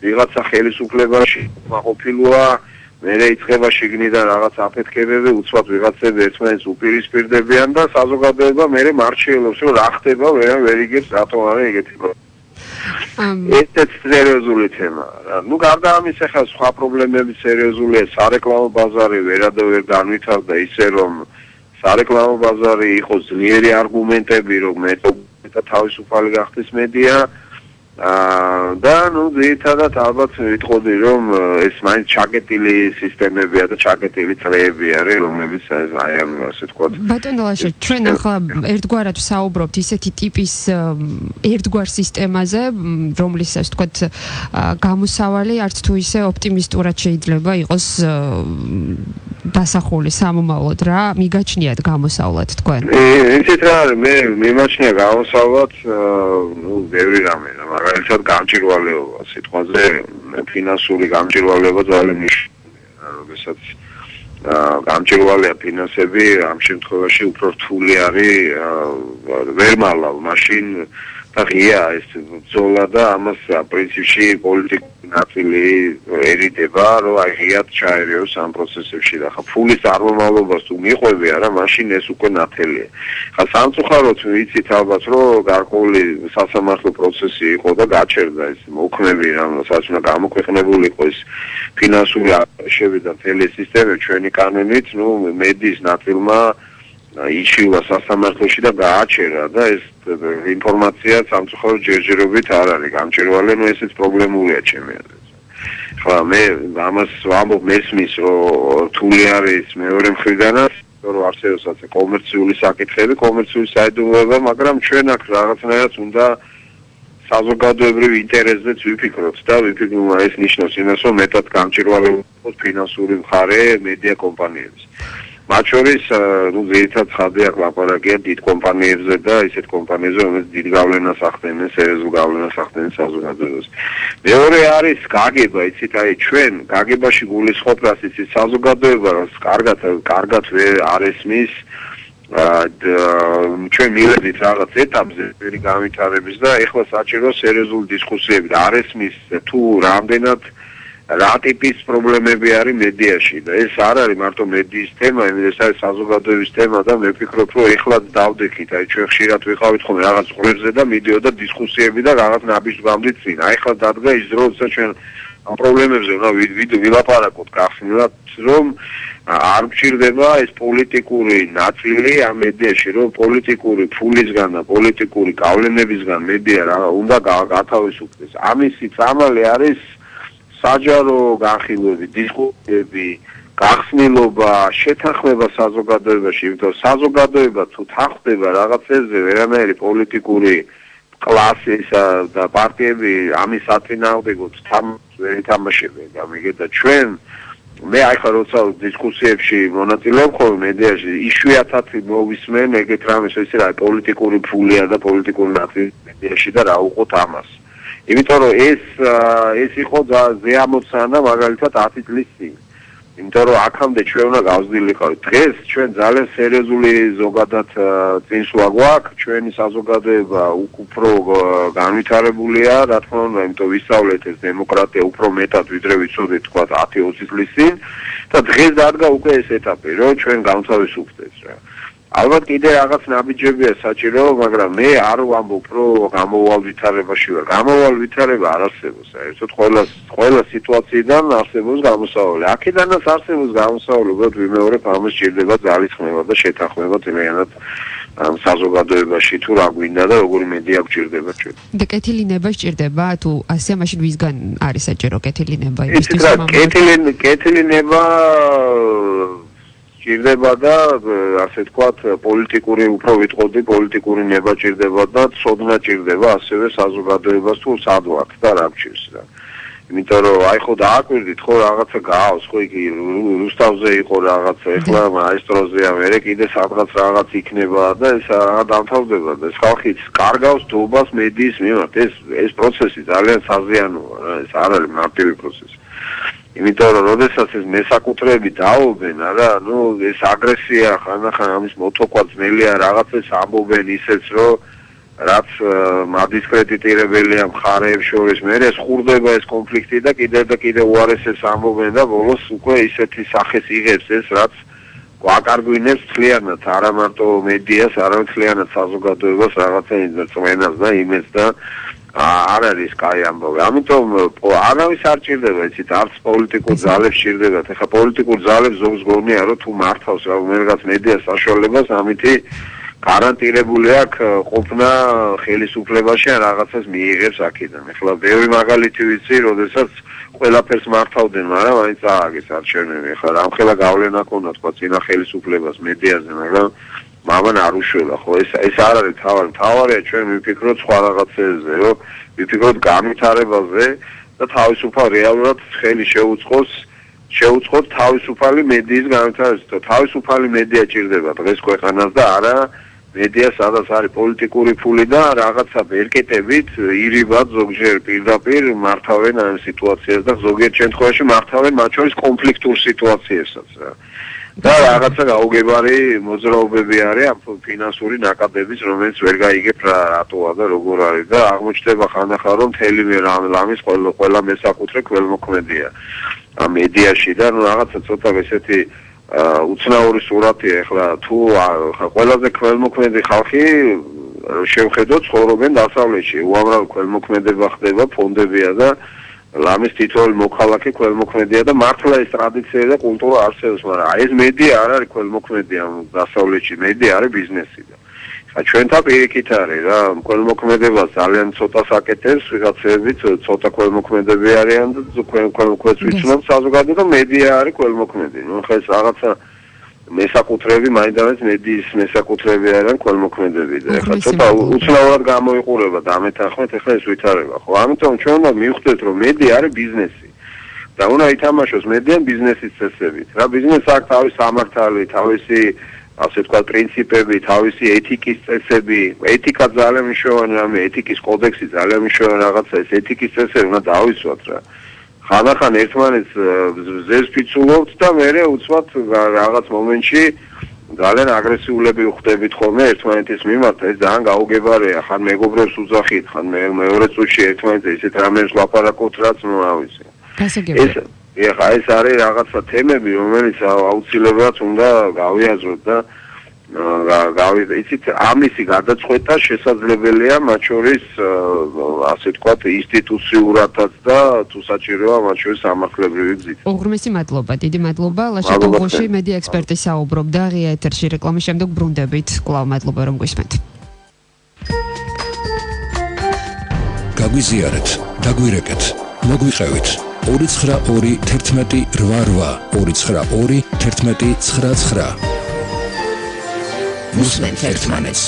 ვიღაცა ხელისუფლებაში მაყოფილოა, მერე იწყება შიგნიდან რაღაც აფეთქებები, უცბად ვიღაცები ერთმანეთს უპირისპირდებიან და საზოგადოება მერე მარჩიელობს, რომ რა ხდება, ვერ იგებს რატომ არის ეგეთი პრობლემა. ესეც სერიოზული თემაა. ნუ გარდა ამისა, ხა სხვა პრობლემები სერიოზულია, სარეკლამო ბაზარი ვერადავერ განვითარდა ისე რომ სარეკლამო ბაზარი იყოს ძლიერი არგუმენტები, რომ და თავისუფალი გახდეს მედია და ნუ ძირითადად ალბათ ვიტყოდი რომ ეს მაინც ჩაკეტილი სისტემებია და ჩაკეტილი წრეები არის რომლებიც აი ამ ასე ვთქვათ ბატონო ლაშა ჩვენ ახლა ერთგვარად ვსაუბრობთ ისეთი ტიპის ერთგვარ სისტემაზე რომლის ასე ვთქვათ გამოსავალი არც თუ ისე ოპტიმისტურად შეიძლება იყოს დასახული სამომავლოდ რა მიგაჩნიათ გამოსავლად თქვენ ისეთ რა არის მე მიმაჩნია გამოსავლად ნუ ბევრი რამე მაგალითად გამჭირვალეობა სიტყვაზე ფინანსური გამჭირვალეობა ძალიან მნიშვნელოვანია როდესაც გამჭირვალეა ფინანსები ამ შემთხვევაში უფრო რთული არის ვერ მალავ მაშინ და ღია ეს ბრძოლა და ამას პრინციპში პოლიტიკური ნაწილი ერიდება რომ აი ღიად ჩაერიოს ამ პროცესებში და ხა ფულის წარმომავლობას თუ მიყვები არა მაშინ ეს უკვე ნათელია ხა სამწუხაროდ ვიცით ალბათ რომ გარკვეული სასამართლო პროცესი იყო და გაჩერდა ეს მოქმედი რასაც უნდა გამოქვეყნებულიყო ეს ფინანსური აშები და მთელი სისტემა ჩვენი კანონით ნუ მედიის ნაწილმა იშილა სასამართლოში და გააჩერა და ეს ინფორმაცია სამწუხაროდ ჯერჯერობით არ არის გამჭირვალე, ნუ ესეც პრობლემულია ჩემი აზრით. ხა მე ამას ვამბობ მესმის რომ რთული არის მეორე მხრიდანაც, რომ არსებობს კომერციული საკითხები, კომერციული საიდუმლოება, მაგრამ ჩვენ აქ რაღაცნაირად უნდა საზოგადოებრივ ინტერესზეც ვიფიქროთ და ვიფიქროთ ეს ნიშნავს იმას, რომ მეტად გამჭირვალე იყოს ფინანსური მხარე მედია კომპანიების. მათ შორის ნუ ძირითადად ხაზი აქ ლაპარაკია დიდ კომპანიებზე და ისეთ კომპანიებზე, რომელიც დიდ გავლენას ახდენენ, სერიოზულ გავლენას ახდენენ საზოგადოებას. მეორე არის გაგება, იცით, აი ჩვენ გაგებაში გულისხმობთ, იცით, საზოგადოება კარგად არ ესმის ჩვენ მივედით რაღაც ეტაპზე პერი განვითარების და ეხლა საჭირო სერიოზული დისკუსიები და არ ესმის თუ რამდენად რა ტიპის პრობლემები არის მედიაში და ეს არ არის მარტო მედიის თემა, ეს არის საზოგადოების თემა და მე ვფიქრობ, რომ ეხლაც დავდექით, აი ჩვენ ხშირად ვიყავით ხოლმე რაღაც ყურებზე და მიდიოდა დისკუსიები და რაღაც ნაბიჯს ვგამდით წინ. აი ეხლა დადგა ის დრო, როცა ჩვენ ამ პრობლემებზე უნდა ვილაპარაკოთ გახსნილად, რომ არ გჭირდება ეს პოლიტიკური ნაწილი ამ მედიაში, რომ პოლიტიკური ფულისგან და პოლიტიკური გავლენებისგან მედია რა უნდა გათავისუფლდეს. ამისი წამალი არის საჯარო განხილვები, დისკუსიები, გახსნილობა, შეთანხმება საზოგადოებაში, იმიტომ საზოგადოება თუ თანხმდება რაღაცებზე, ვერანაირი პოლიტიკური კლასის და პარტიები ამის საწინააღმდეგოდ ვერ ითამაშებენ. გამიგეთ და ჩვენ მე აი ხა როცა დისკუსიებში მონაწილეობ ხოლმე მედიაში, იშვიათად მოვისმენ ეგეთ რამეს, ისე რა პოლიტიკური ფულია და პოლიტიკური ნაწილი მედიაში და რა უყოთ ამას. იმიტომ რომ ეს იყო ზეამოცანა მაგალითად 10 წლის წინ. იმიტომ რომ აქამდე ჩვენ უნდა გავზრდილიყავით. დღეს ჩვენ ძალიან სერიოზული ზოგადად წინსვლა გვაქვს, ჩვენი საზოგადოება უფრო განვითარებულია, რა თქმა უნდა, იმიტომ ვისწავლეთ ეს დემოკრატია უფრო მეტად ვიდრე ვიცოდით თქვა 10-20 წლის წინ და დღეს დადგა უკვე ეს ეტაპი, რომ ჩვენ გავთავისუფლდეთ რა. ალბათ კიდე რაღაც ნაბიჯებია საჭირო, მაგრამ მე არ ვამბობ, რომ გამოვალ ვითარებაში ვარ. გამოვალ ვითარება არ არსებობს. საერთოდ ყველა სიტუაციიდან არსებობს გამოსავალი. აქედანაც არსებობს გამოსავალი, უბრალოდ ვიმეორებ, ამას სჭირდება ძალისხმევა და შეთანხმება ძლიერად ამ საზოგადოებაში თუ რა გვინდა და როგორი მედია გვჭირდება ჩვენ. და კეთილი ნება სჭირდება თუ ასე მაშინ ვისგან არის საჭირო კეთილი ნება იმისთვის რომ კეთილი ნება ჭირდება და ასე ვთქვათ პოლიტიკური უფრო ვიტყოდი პოლიტიკური ნება ჭირდება და ცოდნა ჭირდება ასევე საზოგადოებას თუ სად ვართ და რა გჭირს რა. იმიტომ რომ აი ხო დააკვირდით ხო რაღაცა გაავს ხო იქ რუსთავზე იყო რაღაცა ეხლა მაესტროზეა მერე კიდე სადღაც რაღაც იქნება და ეს რა დამთავრდება და ეს ხალხი კარგავს დობას მედიის მიმართ ეს პროცესი ძალიან საზიანოა რა ეს არ არის მარტივი პროცესი. იმიტომ რომ როდესაც ეს მესაკუთრეები დაობენ არა ნუ ეს აგრესია ხანახან ამის მოთოქვა ძნელია რაღაცას ამბობენ ისეც რომ რაც მადისკრედიტირებელია მხარეებს შორის მე ეს ხურდება ეს კონფლიქტი და კიდევ უარესებს ამბობენ და ბოლოს უკვე ისეთი სახეს იღებს ეს რაც გვაკარგვინებს მთლიანად არა მარტო მედიას არამედ მთლიანად საზოგადოებას რაღაცა წმენას და იმედს და არ არის კაი ამბავი. ამიტომ არავის არ ჭირდება, იცით, არც პოლიტიკურ ძალებს ჭირდებათ. ეხლა პოლიტიკურ ძალებს ზოგს გონია, რომ თუ მართავს რაღაც მედიას საშუალებას, ამითი გარანტირებული აქვს ყოფნა ხელისუფლებაში ან რაღაცას მიიღებს აქედან. ეხლა ბევრი მაგალითი ვიცი, როდესაც ყველაფერს მართავდნენ, მაგრამ მაინც ააგეს არჩევნები. ეხლა რამხელა გავლენა ქონდა თქვა წინა ხელისუფლებას მედიაზე, მაგრამ მამან არ უშველა, ხო ეს არ არის თავარია ჩვენ ვიფიქროთ სხვა რაღაცებზე, რომ ვიფიქროთ განვითარებაზე და თავისუფალ რეალურად ხელი შეუწყოთ თავისუფალი მედიის განვითარებას. თავისუფალი მედია ჭირდება დღეს ქვეყანას და არა მედია სადაც არის პოლიტიკური ფული და რაღაცა ბერკეტებით ირიბად ზოგჯერ პირდაპირ მართავენ ამ სიტუაციას და ზოგიერთ შემთხვევაში მართავენ მათ შორის კონფლიქტურ სიტუაციებსაც რა. და რაღაცა გაუგებარი მოძრაობები არის ამ ფინანსური ნაკადების, რომელიც ვერ გაიგებ რატოა და როგორ არის და აღმოჩნდება ხანდახან რომ მთელი ლამის ყველა მესაკუთრე ქველმოქმედია ამ მედიაში და ნუ რაღაცა ცოტა ესეთი უცნაური სურათია ეხლა თუ ყველაზე ქველმოქმედი ხალხი შევხედოთ ცხოვრობენ დასავლეთში უამრავი ქველმოქმედება ხდება ფონდებია და ლამის თითოეული მოქალაქე ქველმოქმედია და მართლა ეს ტრადიცია და კულტურა არსებობს, მაგრამ აი ეს მედია არ არის ქველმოქმედია დასავლეთში, მედია არის ბიზნესი და ხა ჩვენთან პირიქით არის რა, ქველმოქმედება ძალიან ცოტას აკეთებს, ვიღაცები ცოტა ქველმოქმედები არიან და ქველმოქმედს ვიცნობ საზოგადოება და მედია არის ქველმოქმედი. ნუ ხა ეს რაღაცა მესაკუთრეები მაინდამაინც მედიის მესაკუთრეები არიან ქველმოქმედები და ეხლა ცოტა უცნაურად გამოიყურება და ამეთანხმეთ ეხლა ეს ვითარება ხო ამიტომ ჩვენ უნდა მივხვდეთ რომ მედია არის ბიზნესი და უნდა ითამაშოს მედია ბიზნესის წესებით რა ბიზნესს აქვს თავისი სამართალი თავისი ასე თქვა პრინციპები თავისი ეთიკის წესები ეთიკა ძალიან მნიშვნელოვანი რამე ეთიკის კოდექსი ძალიან მნიშვნელოვანი რაღაცა ეს ეთიკის წესები უნდა დავისვათ რა ხანახან ერთმანეთს ზეს ფიცულობთ და მერე უცბად რაღაც მომენტში ძალიან აგრესიულები ვხდებით ხოლმე ერთმანეთის მიმართ ეს ძალიან გაუგებარია ხან მეგობრებს უძახით ხან მეორე წუთში ერთმანეთს ისეთ რამებს ლაპარაკობთ რაც ნუ რა ვიცი ეს არის რაღაცა თემები რომელიც აუცილებლად უნდა გავიაზროთ და იცით ამისი გადაწყვეტა შესაძლებელია მათ შორის ასე ვთქვათ ინსტიტუციურადაც და თუ საჭიროა მათ შორის სამართლებრივი გზით. უღრმესი მადლობა, დიდი მადლობა. ლაშაკოვოში მედია ექსპერტი საუბრობდა ღია ეთერში რეკლამის შემდეგ ბრუნდებით. კვლავ მადლობა რომ გვისმენთ. გაგვიზიარეთ, დაგვირეკეთ, მოგვიყევით. 292 11 88 292 11 99 ვუსმენთ ერთმანეთს.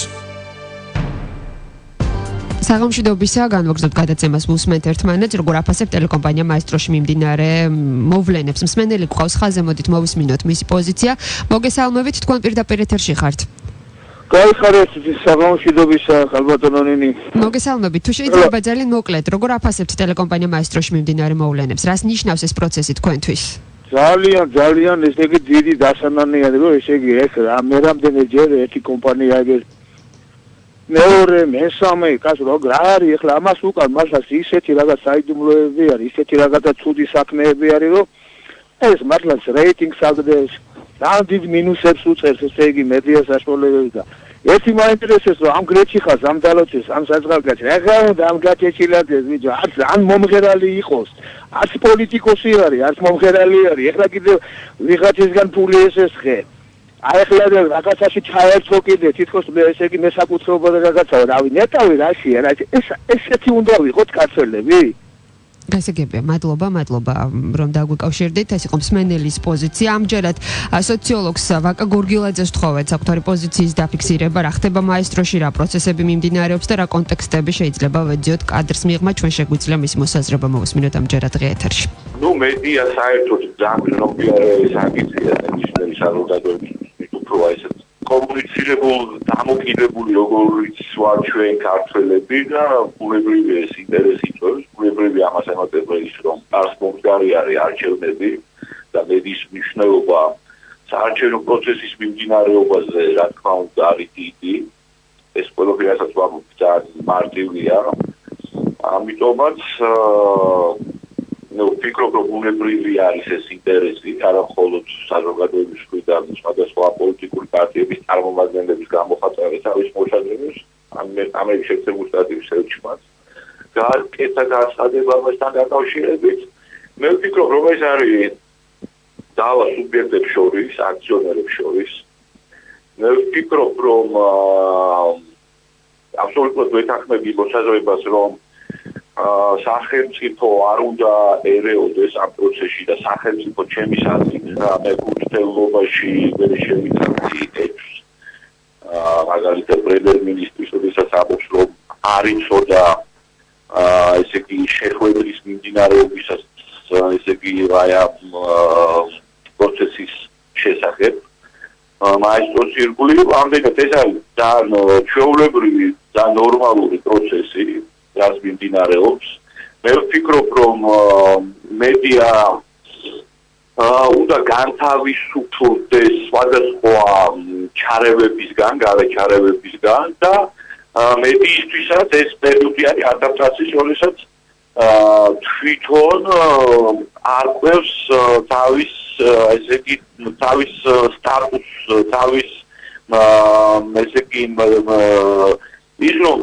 საღამოშიდობისა განვაგრძობთ გადაცემას ვუსმენთ ერთმანეთს, როგორ აფასებთ ტელეკომპანია მაესტროში მიმდინარე მოვლენებს. მსმენელი გვყავს ხაზზე, მოდით მოვისმინოთ მისი პოზიცია. მოგესალმებით, თქვენ პირდაპირ ეთერში ხართ. გაიხარეთ საღამოშიდობისა ხალბატონო ნინი. მოგესალმებით, თუ შეიძლება ძალიან მოკლედ, როგორ აფასებთ ტელეკომპანია მაესტროში მიმდინარე მოვლენებს? რას ნიშნავს ეს პროცესი თქვენთვის? ძალიან ესე იგი დიდი დასანანია რომ ესე იგი ეს რამდენჯერ ერთი კომპანია ეგ მეორე მესამე კაცო რა არის ახლა ამას უკან მართლაც ისეთი რაღაც საიდუმლოები არის ისეთი რაღაცა ცუდი საქმეები არის რომ ეს მართლაც რეიტინგს აგდებს ძალიან დიდ მინუსებს უწევს ესე იგი მედია საშუალებები და ერთი მაინტერესებს რომ ამ გრეთში ხარ ამ დალოცეს ამ საზღალგაცი რა უნდა ამ გაჩეჩილადეს ბიჭო ან მომღერალი იყოს არც პოლიტიკოსი არის არც მომღერალი არის ეხლა კიდევ ვიღაცისგან ფული ესესხე აი ეხლა რაღაცაში ჩაერთო კიდე თითქოს ესე იგი მესაკუთრეობა და რაღაცა რავი ნეტავი რაშია რა ესეთი უნდა ვიყოთ კაცელები გასაგებია, მადლობა, რომ დაგვიკავშირდით. ეს იყო მსმენელის პოზიცია. ამჯერად სოციოლოგს ვაკა გორგილაძეს ვთხოვეთ საკუთარი პოზიციის დაფიქსირება, რა ხდება მაესტროში, რა პროცესები მიმდინარეობს და რა კონტექსტები შეიძლება ვეძიოთ კადრს მიღმა, ჩვენ შეგვიძლია მისი მოსაზრება მოვისმინოთ ამჯერად ღია ეთერში. ნუ მედია საერთოდ ძალიანნობიარე საკითხია და ნიშნების საზოგადოების უფრო ესე კომუნიცირებულ დამოკიდებული როგორიც ვარ ჩვენ ქართველები და ბუნებრივი ეს ინტერესი თორს ბუნებრივი ამას ემატება ის რომ არს მომდგარი არის არჩევნები და მედიის მნიშვნელობა საარჩევნო პროცესის მიმდინარეობაზე რა თქმა უნდა არის დიდი ეს ყველაფერსაც ვამბობ ძალიან მარტივია ამიტომაც ნუ ფიქრობ რომ ბუნებრივი არის ეს ინტერესი არა მხოლოდ საზოგადოების მხრიდან სხვადასხვა პოლიტიკური პარტიების წარმომადგენლების გამოხატვის თავის მოშადრებას ამერიკის შეერთებული შტატების ელჩმაც გააკეთა განცხადებასთან დაკავშირებით მე ვფიქრობ რომ ეს არის დავა სუბიექტებს შორის აქციონერებს შორის ვფიქრობ, რომ აბსოლუტურად ვეთანხმები მოსაზრებას, რომ სახელმწიფო არ უნდა ერეოდეს ამ პროცესში და სახელმწიფო ჩემის აზრით მეკუთვნებობაში ვერ შემიცავს მაგალითად პრემიერ-მინისტრის როდესაც ამბობს, რომ არ იცოდა ესე იგი შეხვედრის მიმდინარეობისას ესე იგი პროცესის შესახებ მაესტრო ცირკული ამდენად ეს არის ძალიან ჩვეულებრივი და ნორმალური პროცესი რაც მიმდინარეობს მე ვფიქრობ რომ მედია უნდა განთავისუფლდეს სხვადასხვა ჩარევებისგან, გარეჩარევებისგან და მედიისთვისაც ეს პერიოდი არის ადაპტაციის, როდესაც თვითონ არკვევს თავის ესე იგი თავის სტატუსს, თავის ესე იგი ის რომ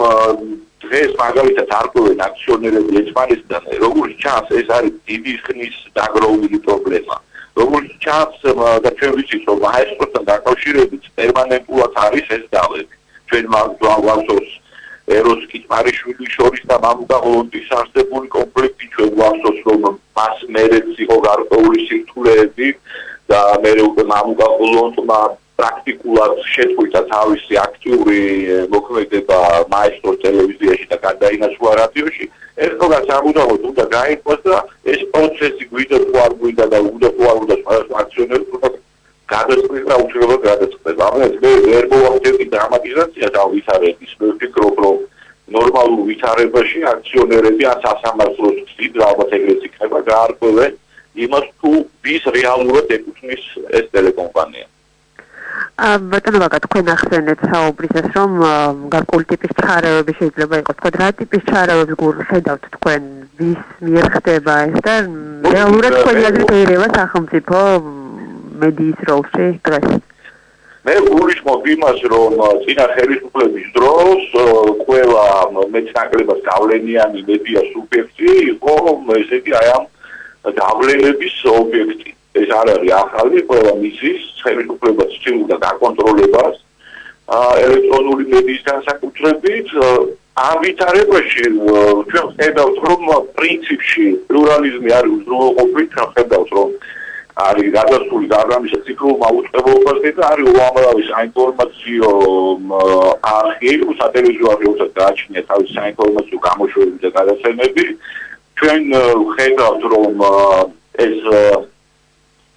დღეს მაგალითად არკვევენ აქციონერები ერთმანეთთან, როგორც ჩანს, ეს არის დიდი ხნის დაგროვილი პრობლემა. როგორც ჩანს და ჩვენ ვიცით, რომ მაესტროსთან დაკავშირებით პერმანენტულად არის ეს დავები. ჩვენ გვახსოვს ეროს კიტმარიშვილის შორის და მამუკა ღოლონტის არსებული კონფლიქტი, ჩვენ გვახსოვს, რომ მას მერეც იყო გარკვეული სირთულეები და მერე უკვე მამუკა ღოლონტმა პრაქტიკულად შეწყვიტა თავისი აქტიური მოქმედება მაესტრო ტელევიზიაში და გადაინაცვლა რადიოში. ეს როგორ სამუდამოდ უნდა გაიყვეს და ეს პროცესი გვიდა თუ არ გვიდა და უნდა თუ არ უნდა სხვადასხვა აქციონერებს უნდა გადაწყვეტს და უჩვეულოდ გადაწყვეტს. ამას მე ვერ მოვახდები დრამატიზაცია და ვითარების. მე ვფიქრობ, რომ ნორმალურ ვითარებაში აქციონერები ან სასამართლოს გზით ალბათ ეგრეთ იქნება გაარკვევენ იმას თუ ვის რეალურად ეკუთვნის ეს ტელეკომპანია. ბატონო ვაკა თქვენ ახსენეთ საუბრისას რომ გარკვეული ტიპის ჩარევები შეიძლება იყოს. თქო რა ტიპის ჩარევებს გულხედავთ თქვენ ვის მიერ ხდება ეს და რეალურად თქვენი აზრით ერევა სახელმწიფო მედიის როლში დღეს? მე გულისხმობ იმას რომ წინა ხელისუფლების დროს ყველა მეცნიერებას გავლენიანი მედია სუბიექტი იყო ესე იგი აი ამ გავლენების ობიექტი. ეს არ არის ახალი, ყველა მისის ხელისუფლებას ცდილობდა გაკონტროლებას ელექტრონული მედიის განსაკუთრებით. ამ ვითარებაში ჩვენ ხედავთ, რომ პრინციპში პლურალიზმი არის უზრუნველყოფით, ხედავთ, რომ არის გადასული გარდამისა ციფრულმა უწყებობასთან და არის უამრავი საინფორმაციო არხი, სატელევიზიო არხებსაც გააჩნია თავისი საინფორმაციო გამოშვებები და გადაცემები. ჩვენ ხედავთ, რომ ეს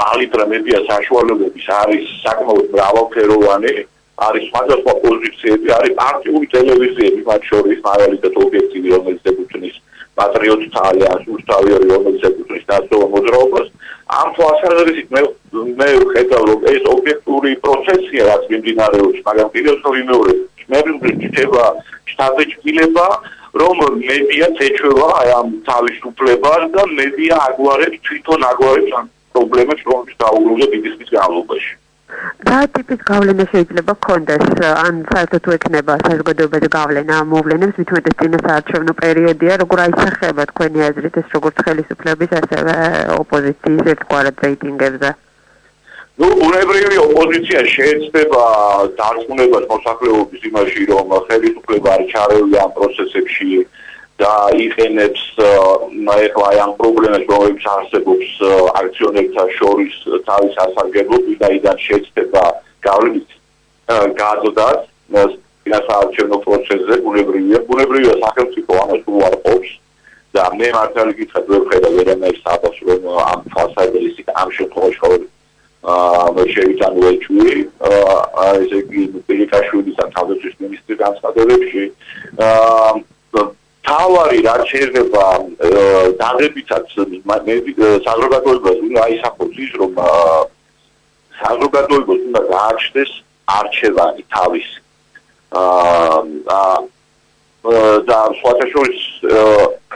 პალიტრა მედია საშუალებების არის საკმაოდ მრავალფეროვანი, არის სხვადასხვა პოზიციები, არის პარტიული ტელევიზიები, მათ შორის მაგალითად ობიექტივი, რომელიც ეკუთვნის პატრიოტთა ალიანსს, უსტავიერი, რომელიც ეკუთვნის ნაციონალურ მოძრაობას. ამ თვალსაზრისით მე ვხედავ, რომ ეს ობიექტური პროცესია, რაც მიმდინარეობს, მაგრამ კიდევ უფრო ვიმეორებ, მე ვიწყება შთაბეჭდილება, რომ მედია ეჩვევა ამ თავისუფლებას და მედია აგვარებს თვითონ აგვარებს ამ პრობლემებს, რომელიც დაუბრუნდა დიდი ხნის განმავლობაში. რა ტიპის გავლენა შეიძლება გქონდეს, ან საერთოდ თუ ექნება საზოგადოებაზე გავლენა ამ მოვლენებს, მithumetes წინასაარჩევნო პერიოდია, როგორ აისახება თქვენი აზრით ეს როგორც ხელისუფლების, ასევე ოპოზიციის ერთგვარად რეიტინგებზე? ნუ უნებრივი ოპოზიცია შეეცდება დარწმუნებას მოსახლეობის იმაში, რომ ხელისუფლება არ ჩარევია ამ პროცესებში და იყენებს ეხლა ამ პრობლემას, რომელიც არსებობს აქციონერთა შორის თავის ასარგებლოდ, ვინაიდან შეეცდება გავლენის გაზრდას წინასაარჩევნო პროცესზე, ბუნებრივია სახელმწიფო ამას უარყოფს და მე მართალი გითხრათ ვერ ვხედავ ვერანაირ საბაბს, რომ ამ თვალსაზრისით ამ შემთხვევაში შევიტანო ეჭვი ესე იგი პილიკაშვილის ან თავდაცვის მინისტრის განცხადებებში თავარი რაც შეიძლება დადებითად საზოგადოებას უნდა აისახოს ის, რომ საზოგადოებას უნდა გააჩნდეს არჩევანი თავისი და სხვათა შორის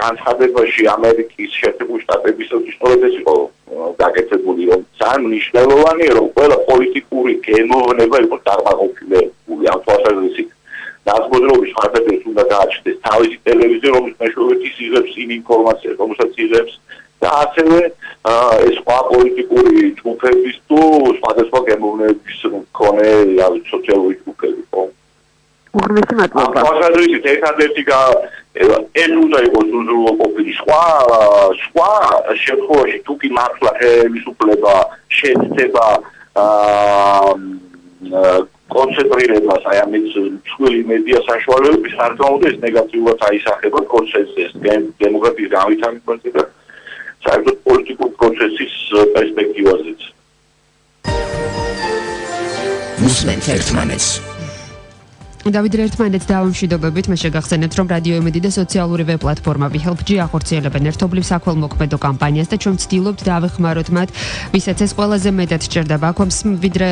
განცხადებაში ამერიკის შეერთებული შტატების სწორედ ეს იყო გაკეთებული, რომ ძალიან მნიშვნელოვანია, რომ ყველა პოლიტიკური გემოვნება იყოს დაღმაღლებული ამ თვალსაზრისით. ნაცმოძრაობის ხარჯებს უნდა გააჩნდეს თავისი ტელევიზია, რომელიც მეშვეობით იღებს იმ ინფორმაციას, რომელსაც იღებს და ასევე ეს სხვა პოლიტიკური ჯგუფების თუ სხვადასხვა გემოვნებების მქონე სოციალური ჯგუფები ხო უღრმესი მადლობა ახალგაზრდების ერთადერთი ეს უნდა იყოს უზრუნველყოფილი სხვა შემთხვევაში თუ კი მართლა ხელისუფლება შეცდება კონცენტრირებას აი ამ მსხვილი მედია საშუალებების არ თქმა უნდა ეს ნეგატიურად აისახება პროცესს დემოკრატიის განვითარებაზე და საერთოდ პოლიტიკურ პროცესის პერსპექტივაზეც ვუსმენთ ერთმანეთს დავით ერთმანეთს დავამშვიდობებით მე შეგახსენებთ რომ რადიო ემედი და სოციალური ვებ პლატფორმა WeHelp-ი ახორციელებენ ერთობლივ საქველმოქმედო კამპანიას და ჩვენ ვცდილობთ დავეხმაროთ მათ ვისაც ეს ყველაზე მეტად სჭირდება აქვე ვიდრე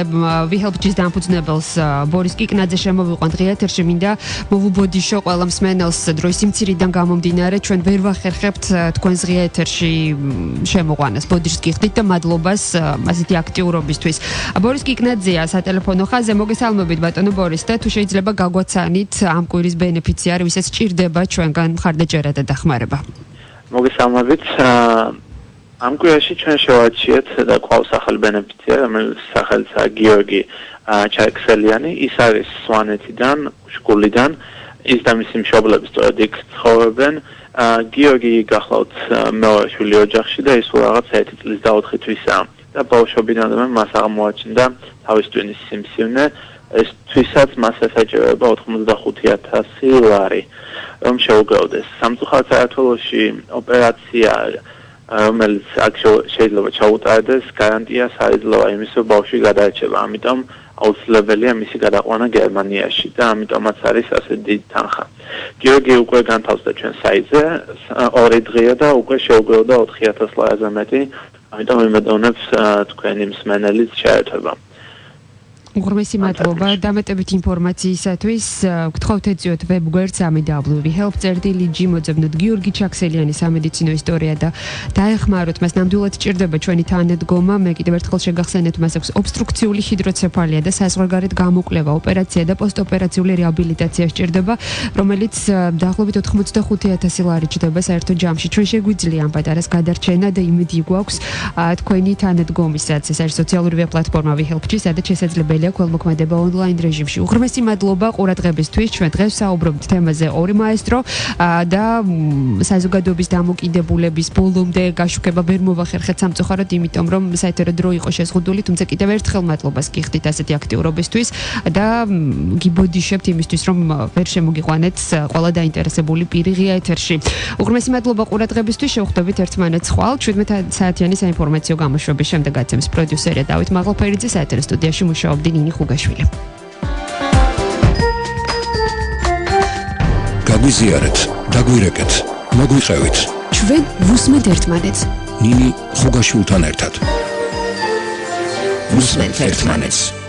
WeHelp-ის დამფუძნებელს ბორის კიკნაძე შემოვიყვანთ ღია ეთერში მინდა მოვუბოდიშო ყველა მსმენელს დროის სიმცირიდან გამომდინარე ჩვენ ვერ ვახერხებთ თქვენს ღია ეთერში შემოყვანას ბოდიშს გიხდით და მადლობას ასეთი აქტიურობისთვის ბორის კიკნაძეა სატელეფონო ხაზზე მოგესალმებით ბატონო ბორის და თუ შეიძლება გაგვაცანით ამ კვირის ბენეფიციარი, ვისაც სჭირდება ჩვენგან მხარდაჭერა და დახმარება. მოგესალმებით. ამ კვირაში ჩვენ შევარჩიეთ და ყავს ახალი ბენეფიციარი, რომელიც სახელიცაა გიორგი ჩაექსელიანი. ის არის სვანეთიდან, შკულიდან. ის და მისი მშობლები სწორედ იქ ცხოვრობენ. გიორგი გახლავთ მეორე შვილი ოჯახში და ის რაღაც 1 წლის და 4 თვისაა. და ბავშვობიდანვე მას აღმოაჩნდა თავის ტვინის სიმსივნე. ეს თვისაც მას ესაჭიროება 85,000 ლარი, რომ შეუგროვდეს. სამწუხაროდ საქართველოში ოპერაცია, რომელიც აქ შეიძლება ჩაუტარდეს, გარანტია საიდლოა იმის, რომ ბავშვი გადაარჩება. ამიტომ აუცილებელია მისი გადაყვანა გერმანიაში და ამიტომაც არის ასე დიდი თანხა. გიორგი უკვე განთავსდა ჩვენ საიტზე 2 დღეა და უკვე შეუგროვდა 4,000 ლარზე მეტი, ამიტომ იმედოვნებს თქვენი მსმენელიც შეერთება. უღრმესი მადლობა დამეტებით ინფორმაციისათვის გთხოვთ ეწიოთ ვებგვერდს www.wehelp.g მოძებნოთ გიორგი ჩაქსელიანის სამედიცინო ისტორია და დაეხმაროთ მას ნამდვილად სჭირდება ჩვენი თანადგომა მე კიდევ ერთხელ შეგახსენებთ მას აქვს ობსტრუქციული ჰიდროცეფალია და საზღვარგარეთ გამოკვლევა ოპერაცია და პოსტოპერაციული რეაბილიტაცია სჭირდება რომელიც დაახლოებით 85,000 ლარი ჩდება საერთო ჯამში ჩვენ შეგვიძლია ამ პატარას გადარჩენა და იმედი გვაქვს თქვენი თანადგომისაც ეს არის სოციალური ვებ პლატფორმა WeHelp-ი სადაც შესაძლებელი ქველმოქმედება ონლაინ რეჟიმში. უღრმესი მადლობა ყურადღებისთვის. ჩვენ დღეს საუბრობთ თემაზე ორი მაესტრო და საზოგადოების დამოკიდებულების ბოლომდე გაშუქება ვერ მოვახერხეთ სამწუხაროდ, იმიტომ რომ საერთოდ დრო იყო შეზღუდული, თუმცა კიდევ ერთხელ მადლობას გიხდით ასეთი აქტიურობისთვის და გიბოდიშებთ იმისთვის, რომ ვერ შემოგიყვანეთ ყველა დაინტერესებული პირი ღია ეთერში. უღრმესი მადლობა ყურადღებისთვის. შევხვდებით ერთმანეთს ხვალ 17 საათიანი საინფორმაციო გამოშვების შემდეგ აცემს პროდიუსერია დავით მაღალფერიძე საეთერო სტუდიაში მუშაობდი ნინი ხუგაშვილი. გაგვიზიარეთ, დაგვირეკეთ, მოგვიყევით. ჩვენ ვუსმენთ ერთმანეთს. ნინი ხუგაშვილთან ერთად. ვუსმენთ ერთმანეთს.